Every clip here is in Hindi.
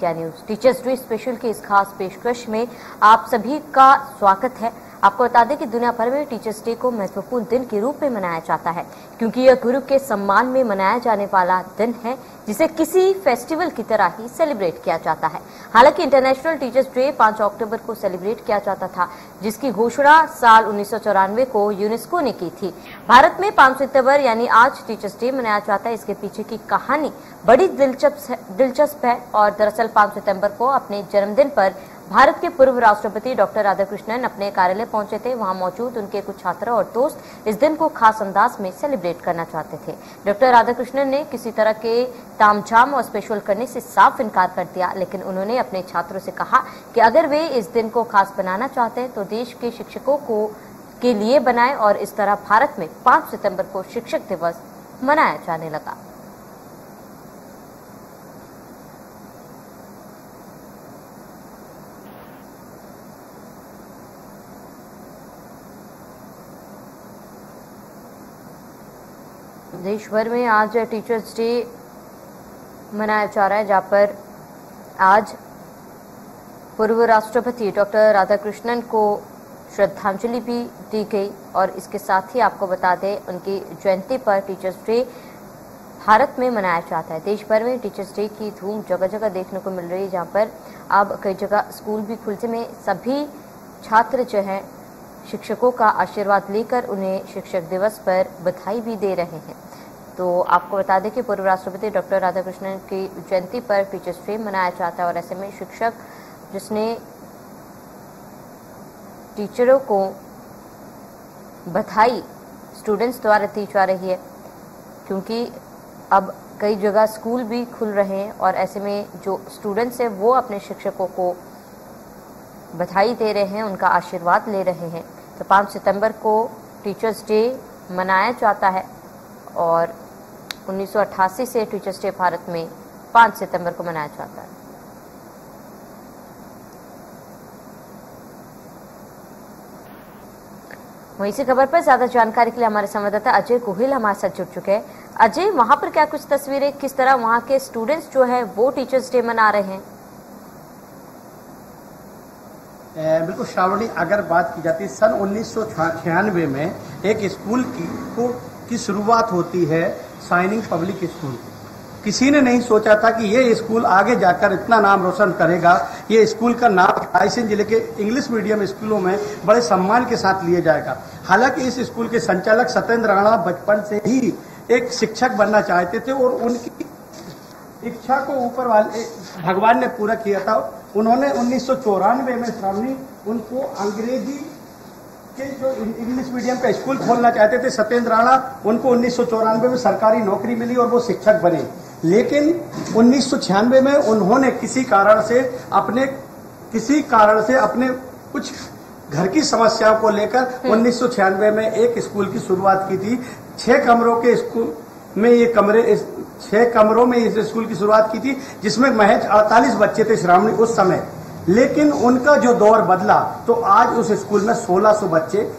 India news teachers day special की इस खास पेशकश में आप सभी का स्वागत है। आपको बता दें कि दुनिया भर में टीचर्स डे को महत्वपूर्ण दिन के रूप में मनाया जाता है, क्योंकि यह गुरु के सम्मान में मनाया जाने वाला दिन है जिसे किसी फेस्टिवल की तरह ही सेलिब्रेट किया जाता है। हालांकि इंटरनेशनल टीचर्स डे 5 अक्टूबर को सेलिब्रेट किया जाता था, जिसकी घोषणा साल 1994 को यूनेस्को ने की थी। भारत में 5 सितंबर यानी आज टीचर्स डे मनाया जाता है। इसके पीछे की कहानी बड़ी दिलचस्प है और दरअसल 5 सितंबर को अपने जन्मदिन पर भारत के पूर्व राष्ट्रपति डॉक्टर राधाकृष्णन अपने कार्यालय पहुंचे थे। वहां मौजूद उनके कुछ छात्र और दोस्त इस दिन को खास अंदाज में सेलिब्रेट करना चाहते थे। डॉक्टर राधाकृष्णन ने किसी तरह के तामझाम और स्पेशल करने से साफ इनकार कर दिया, लेकिन उन्होंने अपने छात्रों से कहा कि अगर वे इस दिन को खास बनाना चाहते हैं तो देश के शिक्षकों के लिए बनाएं, और इस तरह भारत में 5 सितंबर को शिक्षक दिवस मनाया जाने लगा। देश भर में आज टीचर्स डे मनाया जा रहा है, जहां पर आज पूर्व राष्ट्रपति डॉक्टर राधाकृष्णन को श्रद्धांजलि भी दी गई। और इसके साथ ही आपको बता दें, उनकी जयंती पर टीचर्स डे भारत में मनाया जाता है। देश भर में टीचर्स डे की धूम जगह जगह देखने को मिल रही है, जहां पर अब कई जगह स्कूल भी खुलते में सभी छात्र जो हैं शिक्षकों का आशीर्वाद लेकर उन्हें शिक्षक दिवस पर बधाई भी दे रहे हैं। तो आपको बता दें कि पूर्व राष्ट्रपति डॉक्टर राधाकृष्णन की जयंती पर टीचर्स डे मनाया जाता है, और ऐसे में शिक्षक जिसने टीचरों को बधाई स्टूडेंट्स द्वारा दी जा रही है, क्योंकि अब कई जगह स्कूल भी खुल रहे हैं और ऐसे में जो स्टूडेंट्स हैं वो अपने शिक्षकों को बधाई दे रहे हैं, उनका आशीर्वाद ले रहे हैं। तो 5 सितंबर को टीचर्स डे मनाया जाता है और 1988 से टीचर्स डे भारत में 5 सितंबर को मनाया जाता है। वहीं इसी खबर पर ज्यादा जानकारी के लिए हमारे संवाददाता अजय गोहिल हमारे साथ जुड़ चुके हैं। अजय, वहां पर क्या कुछ तस्वीरें, किस तरह वहां के स्टूडेंट्स जो है वो टीचर्स डे मना रहे हैं? बिल्कुल श्रावणी, अगर बात की जाती है सन 1996 में एक स्कूल की शुरुआत होती है, शाइनिंग पब्लिक स्कूल। किसी ने नहीं सोचा था कि ये स्कूल आगे जाकर इतना नाम रोशन करेगा। ये स्कूल का नाम रायसेन जिले के इंग्लिश मीडियम स्कूलों में बड़े सम्मान के साथ लिया जाएगा। हालांकि इस स्कूल के संचालक सत्येंद्र राणा बचपन से ही एक शिक्षक बनना चाहते थे और उनकी इच्छा को ऊपर वाले भगवान ने पूरा किया था। उन्होंने 1994 में श्रावणी उनको अंग्रेजी के जो इंग्लिश मीडियम का स्कूल खोलना चाहते थे सत्येंद्र राणा, उनको 1994 में सरकारी नौकरी मिली और वो शिक्षक बने। लेकिन 1996 में उन्होंने किसी कारण से अपने कुछ घर की समस्याओं को लेकर 1996 में एक स्कूल की शुरुआत की थी। 6 कमरों के स्कूल में 6 कमरों में इस स्कूल की शुरुआत की थी, जिसमें महज 48 बच्चे थे श्रावणी उस समय। लेकिन उनका जो दौर बदला तो आज उस स्कूल में 1600 बच्चे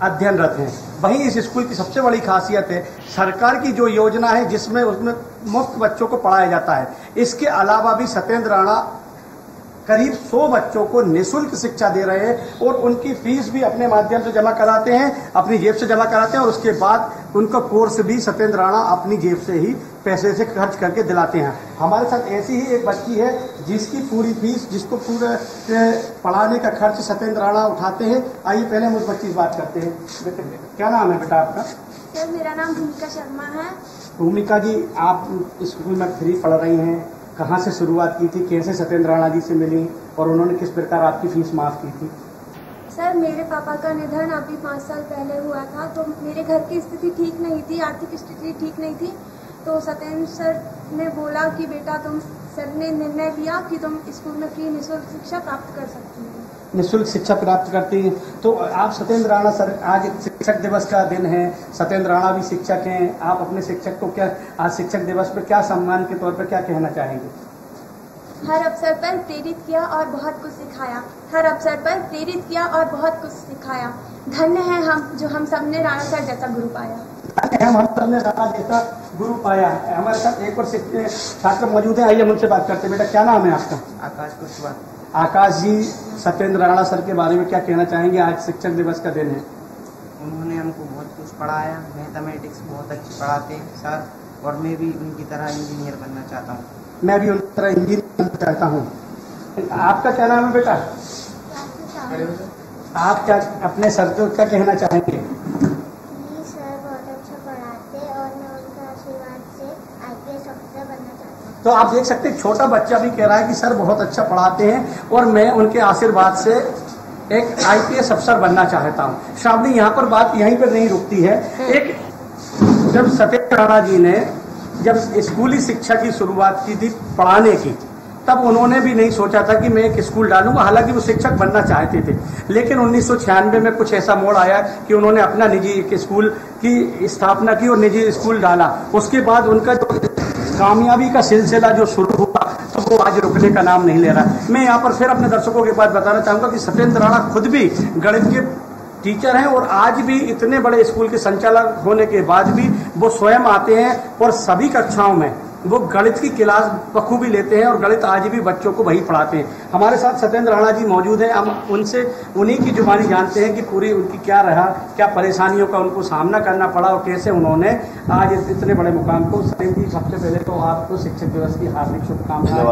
अध्ययनरत हैं। वहीं इस स्कूल की सबसे बड़ी खासियत है सरकार की जो योजना है, जिसमें उसमें मुफ्त बच्चों को पढ़ाया जाता है। इसके अलावा भी सत्येंद्र राणा करीब 100 बच्चों को निःशुल्क शिक्षा दे रहे हैं और उनकी फीस भी अपने माध्यम से जमा कराते हैं, अपनी जेब से जमा कराते हैं, और उसके बाद उनका कोर्स भी सत्येंद्र राणा अपनी जेब से ही पैसे से खर्च करके दिलाते हैं। हमारे साथ ऐसी ही एक बच्ची है जिसकी पूरी फीस, जिसको पूरे पढ़ाने का खर्च सत्येंद्र राणा उठाते हैं। आइए पहले हम उस बच्ची से बात करते हैं। बेटे, क्या नाम है बेटा आपका? सर, मेरा नाम भूमिका शर्मा है। भूमिका जी, आप स्कूल में फ्री पढ़ रही हैं, कहाँ से शुरुआत की थी, कैसे सत्येंद्र राणा जी से मिली और उन्होंने किस प्रकार आपकी फीस माफ की थी? सर, मेरे पापा का निधन अभी 5 साल पहले हुआ था, तो मेरे घर की स्थिति ठीक नहीं थी, आर्थिक स्थिति ठीक नहीं थी। तो सत्येंद्र सर ने बोला कि बेटा सर ने निर्णय लिया कि तुम स्कूल में फ्री निःशुल्क शिक्षा प्राप्त कर सकती हो। निःशुल्क शिक्षा प्राप्त करती हैं। तो आप सत्येंद्र राणा सर, आज शिक्षक दिवस का दिन है, सत्येंद्र राणा भी शिक्षक हैं, आप अपने शिक्षक को क्या आज शिक्षक दिवस पर क्या सम्मान के तौर पर क्या कहना चाहेंगे? हर अवसर पर प्रेरित किया और बहुत कुछ सिखाया। हर अवसर पर प्रेरित किया और बहुत कुछ सिखाया। धन्य है हम जो हम सबने राणा सर जैसा गुरु पाया। हम सबने राणा जैसा गुरु पाया है। हमारे साथ एक और छात्र मौजूद है, आइए हम उनसे बात करते हैं। बेटा क्या नाम है आपका? आकाश कुशवाहा। आकाश जी, सत्येंद्र राणा सर के बारे में क्या कहना चाहेंगे? आज शिक्षक दिवस का दिन है। उन्होंने हमको बहुत कुछ पढ़ाया, मैथमेटिक्स बहुत अच्छी पढ़ाते हैं सर, और मैं भी उनकी तरह इंजीनियर बनना चाहता हूँ। मैं भी उनकी तरह इंजीनियर बनना चाहता हूँ। आपका क्या नाम है बेटा? आप क्या अपने सर को क्या कहना चाहेंगे? सर बहुत अच्छा पढ़ाते और मैं उनके आशीर्वाद से IPS ऑफिसर बनना चाहता हूँ। तो आप देख सकते हैं छोटा बच्चा भी कह रहा है कि सर बहुत अच्छा पढ़ाते हैं और मैं उनके आशीर्वाद से एक IPS अफसर बनना चाहता हूँ। श्रावणी, यहाँ पर बात यहीं पर नहीं रुकती है। एक जब सत्येंद्र राणा जी ने जब स्कूली शिक्षा की शुरुआत की थी पढ़ाने की, तब उन्होंने भी नहीं सोचा था कि मैं एक स्कूल डालूंगा। हालांकि वो शिक्षक बनना चाहते थे, लेकिन 1996 में कुछ ऐसा मोड़ आया कि उन्होंने अपना निजी एक स्कूल की स्थापना की और निजी स्कूल डाला। उसके बाद उनका जो कामयाबी का सिलसिला जो शुरू हुआ, तो वो आज रुकने का नाम नहीं ले रहा। मैं यहाँ पर फिर अपने दर्शकों के बाद बताना चाहूंगा कि सत्येंद्र राणा खुद भी गणित के टीचर हैं और आज भी इतने बड़े स्कूल के संचालक होने के बाद भी वो स्वयं आते हैं और सभी कक्षाओं में वो गणित की क्लास बखूबी लेते हैं और गणित आज भी बच्चों को वही पढ़ाते हैं। हमारे साथ सत्येंद्र राणा जी मौजूद हैं। हम उनसे उन्हीं की जुबानी जानते हैं कि पूरी उनकी क्या रहा, क्या परेशानियों का उनको सामना करना पड़ा और कैसे उन्होंने आज इतने बड़े मुकाम को। सत्येंद्र जी, सबसे पहले तो आपको शिक्षक दिवस की हार्दिक शुभकामनाएं।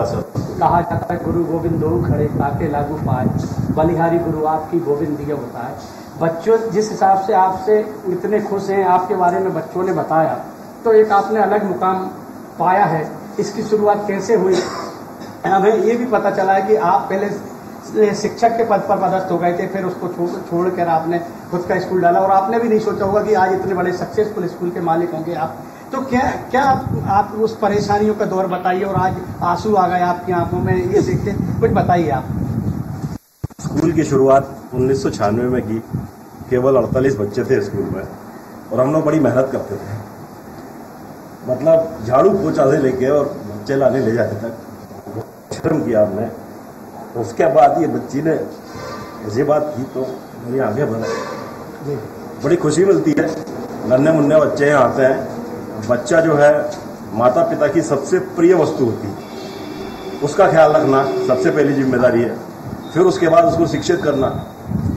कहा जाता है गुरु गोविंद दो खड़े ताके लागू पाए, बलिहारी गुरु आपकी गोविंद दिया होता है। बच्चों जिस हिसाब से आपसे इतने खुश हैं, आपके बारे में बच्चों ने बताया, तो एक आपने अलग मुकाम पाया है। इसकी शुरुआत कैसे हुई? हमें ये भी पता चला है कि आप पहले शिक्षक के पद पर पदस्थ हो गए थे, फिर उसको छोड़कर आपने खुद का स्कूल डाला और आपने भी नहीं सोचा होगा कि आज इतने बड़े सक्सेसफुल स्कूल के मालिक होंगे आप। तो क्या आप उस परेशानियों का दौर बताइए और आज आंसू आ गए आपकी आंखों में ये देखते, कुछ बताइए आप। स्कूल की शुरुआत 1996 में की। केवल 48 बच्चे थे स्कूल में और हम लोग बड़ी मेहनत करते थे। मतलब झाड़ू पोछा से लेके और बच्चे लाने ले जाने तक शर्म किया हमने। उसके बाद ये बच्ची ने ऐसी बात की तो मेरी आंखें भर आई। बड़ी खुशी मिलती है। नन्हे मुन्ने बच्चे यहाँ आते हैं। बच्चा जो है माता पिता की सबसे प्रिय वस्तु होती है, उसका ख्याल रखना सबसे पहली जिम्मेदारी है। फिर उसके बाद उसको शिक्षित करना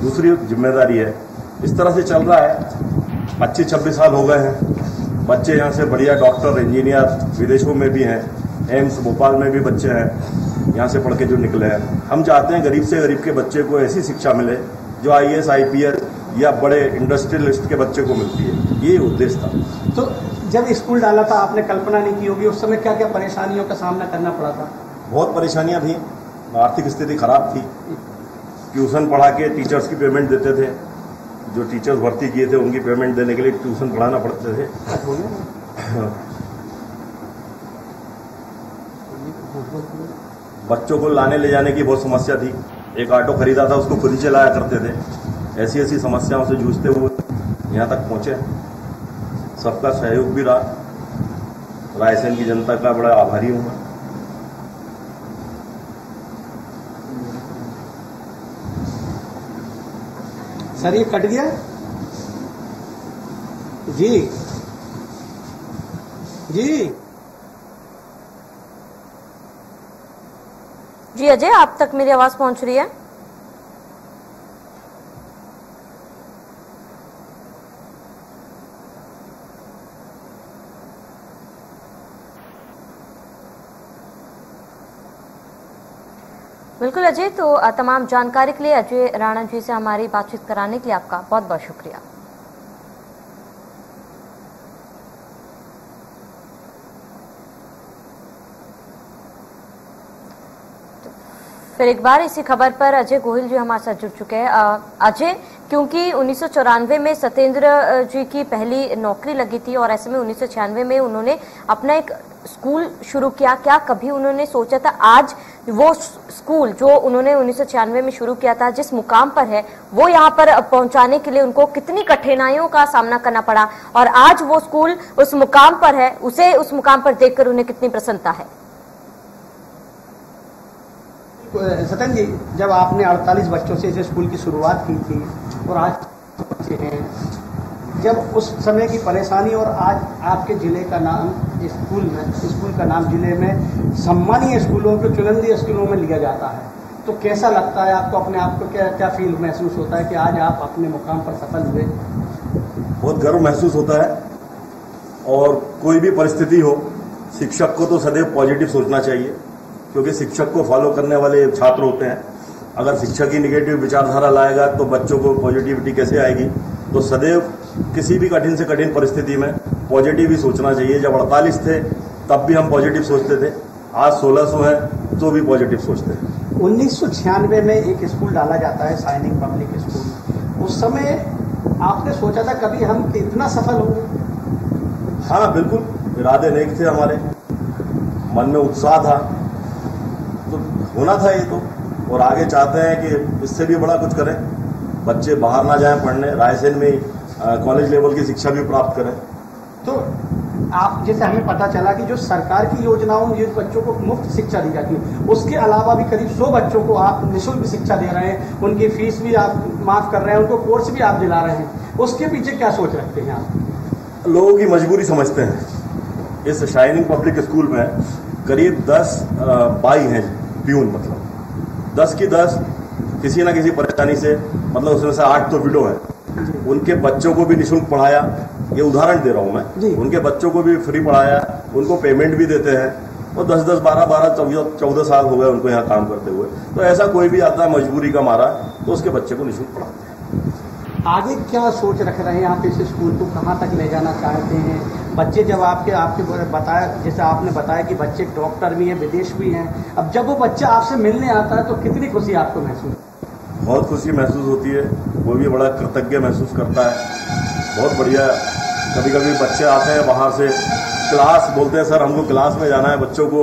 दूसरी जिम्मेदारी है। इस तरह से चल रहा है। 25-26 साल हो गए हैं। बच्चे यहाँ से बढ़िया डॉक्टर, इंजीनियर, विदेशों में भी हैं। एम्स भोपाल में भी बच्चे हैं यहाँ से पढ़ के जो निकले हैं। हम चाहते हैं गरीब से गरीब के बच्चे को ऐसी शिक्षा मिले जो IAS, IPS या बड़े इंडस्ट्रियलिस्ट के बच्चे को मिलती है। ये उद्देश्य था। तो जब स्कूल डाला था, आपने कल्पना नहीं की होगी उस समय क्या क्या परेशानियों का सामना करना पड़ा था? बहुत परेशानियां थी। आर्थिक स्थिति खराब थी। ट्यूशन पढ़ा के टीचर्स की पेमेंट देते थे। जो टीचर्स भर्ती किए थे उनकी पेमेंट देने के लिए ट्यूशन पढ़ाना पड़ते थे। बच्चों को लाने ले जाने की बहुत समस्या थी। एक ऑटो खरीदा था, उसको खुद ही चलाया करते थे। ऐसी ऐसी समस्याओं से जूझते हुए यहाँ तक पहुँचे। सबका सहयोग भी रहा। रायसेन की जनता का बड़ा आभारी हूँ मैं। सर ये कट गया जी जी जी अजय, आप तक मेरी आवाज पहुंच रही है? बिल्कुल अजय, तो तमाम जानकारी के लिए अजय राणा जी से हमारी बातचीत कराने के लिए आपका बहुत बहुत शुक्रिया। फिर एक बार इसी खबर पर अजय गोहिल जी हमारे साथ जुड़ चुके हैं। अजय, क्योंकि 1994 में सत्येंद्र जी की पहली नौकरी लगी थी और ऐसे में 1996 में उन्होंने अपना एक स्कूल शुरू किया, क्या कभी उन्होंने सोचा था आज वो स्कूल जो उन्होंने 1996 में शुरू किया था जिस मुकाम पर है वो यहाँ पर पहुंचाने के लिए उनको कितनी कठिनाइयों का सामना करना पड़ा और आज वो स्कूल उस मुकाम पर है, उसे उस मुकाम पर देखकर उन्हें कितनी प्रसन्नता है? सत्यन जी, जब आपने 48 बच्चों से इस स्कूल की शुरुआत की थी और आज बच्चे हैं, जब उस समय की परेशानी और आज आपके जिले का नाम स्कूल का नाम जिले में सम्मानीय स्कूलों के चुनिंदा स्कूलों में लिया जाता है, तो कैसा लगता है आपको? अपने आप को क्या फील महसूस होता है कि आज आप अपने मुकाम पर सफल हुए? बहुत गर्व महसूस होता है। और कोई भी परिस्थिति हो, शिक्षक को तो सदैव पॉजिटिव सोचना चाहिए, क्योंकि शिक्षक को फॉलो करने वाले छात्र होते हैं। अगर शिक्षक ही निगेटिव विचारधारा लाएगा तो बच्चों को पॉजिटिविटी कैसे आएगी? तो सदैव किसी भी कठिन से कठिन परिस्थिति में पॉजिटिव ही सोचना चाहिए। जब 48 थे तब भी हम पॉजिटिव सोचते थे, आज 1600 है तो भी पॉजिटिव सोचते हैं। 1996 में एक स्कूल डाला जाता है, शाइनिंग पब्लिक स्कूल। उस समय आपने सोचा था कभी हम इतना सफल होंगे? हाँ बिल्कुल, इरादे नेक थे हमारे, मन में उत्साह था, तो होना था ये तो। और आगे चाहते हैं कि इससे भी बड़ा कुछ करें, बच्चे बाहर ना जाएं पढ़ने, रायसेन में कॉलेज लेवल की शिक्षा भी प्राप्त करें। तो आप जैसे हमें पता चला कि जो सरकार की योजनाओं में बच्चों को मुफ्त शिक्षा दी जाती है, उसके अलावा भी करीब 100 बच्चों को आप निःशुल्क शिक्षा दे रहे हैं, उनकी फीस भी आप माफ कर रहे हैं, उनको कोर्स भी आप दिला रहे हैं, उसके पीछे क्या सोच रखते हैं आप? लोगों की मजबूरी समझते हैं। इस शाइनिंग पब्लिक स्कूल में करीब 10 बाई हैं प्यून, मतलब 10 की 10 किसी न किसी परेशानी से, मतलब उसमें से 8 तो विडो है। उनके बच्चों को भी निःशुल्क पढ़ाया, ये उदाहरण दे रहा हूं मैं। उनके बच्चों को भी फ्री पढ़ाया, उनको पेमेंट भी देते हैं। और 10-10, 12-12, 14 साल हो गए उनको यहाँ काम करते हुए। तो ऐसा कोई भी आता है मजबूरी का मारा तो उसके बच्चे को निःशुल्क पढ़ाते हैं। आगे क्या सोच रख रहे हैं आप इस स्कूल को कहाँ तक ले जाना चाहते हैं? बच्चे जब आपके बताया, जैसे आपने बताया कि बच्चे डॉक्टर भी हैं, विदेश भी हैं, अब जब वो बच्चा आपसे मिलने आता है तो कितनी खुशी आपको महसूस? बहुत खुशी महसूस होती है, वो भी बड़ा कृतज्ञ महसूस करता है। बहुत बढ़िया। कभी कभी बच्चे आते हैं बाहर से, क्लास बोलते हैं सर हमको क्लास में जाना है, बच्चों को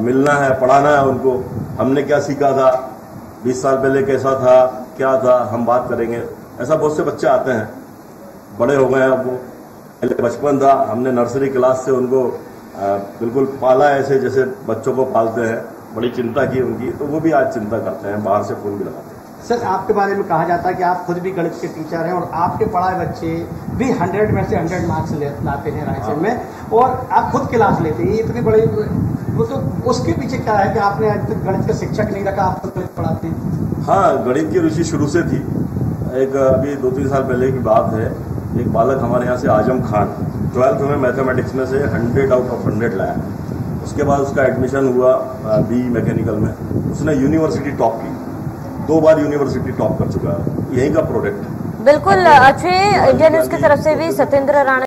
मिलना है, पढ़ाना है उनको, हमने क्या सीखा था, 20 साल पहले कैसा था, क्या था, हम बात करेंगे। ऐसा बहुत से बच्चे आते हैं, बड़े हो गए अब वो, पहले बचपन था, हमने नर्सरी क्लास से उनको बिल्कुल पाला ऐसे जैसे बच्चों को पालते हैं, बड़ी चिंता की उनकी, तो वो भी आज चिंता करते हैं, बाहर से फोन भी लगाते हैं। सर आपके बारे में कहा जाता है कि आप खुद भी गणित के टीचर हैं और आपके पढ़ाए बच्चे भी 100 में से 100 मार्क्स लाते हैं रायसेन में, और आप खुद क्लास लेते हैं, इतनी बड़ी, वो तो उसके पीछे क्या है कि आपने आज तक गणित का शिक्षक नहीं रखा, आप खुद गणित पढ़ाते हैं? हाँ, गणित की रुचि शुरू से थी। एक अभी 2-3 साल पहले की बात है, एक बालक हमारे यहाँ से आजम खान 12th में मैथमेटिक्स में से 100 आउट ऑफ 100 लाया। उसके बाद उसका एडमिशन हुआ BE मैकेनिकल में, उसने यूनिवर्सिटी टॉप की, 2 बार यूनिवर्सिटी टॉप कर चुका है, यही का प्रोडक्ट है। बिल्कुल। अच्छे इंडिया न्यूज की तरफ से भी सत्येंद्र राणा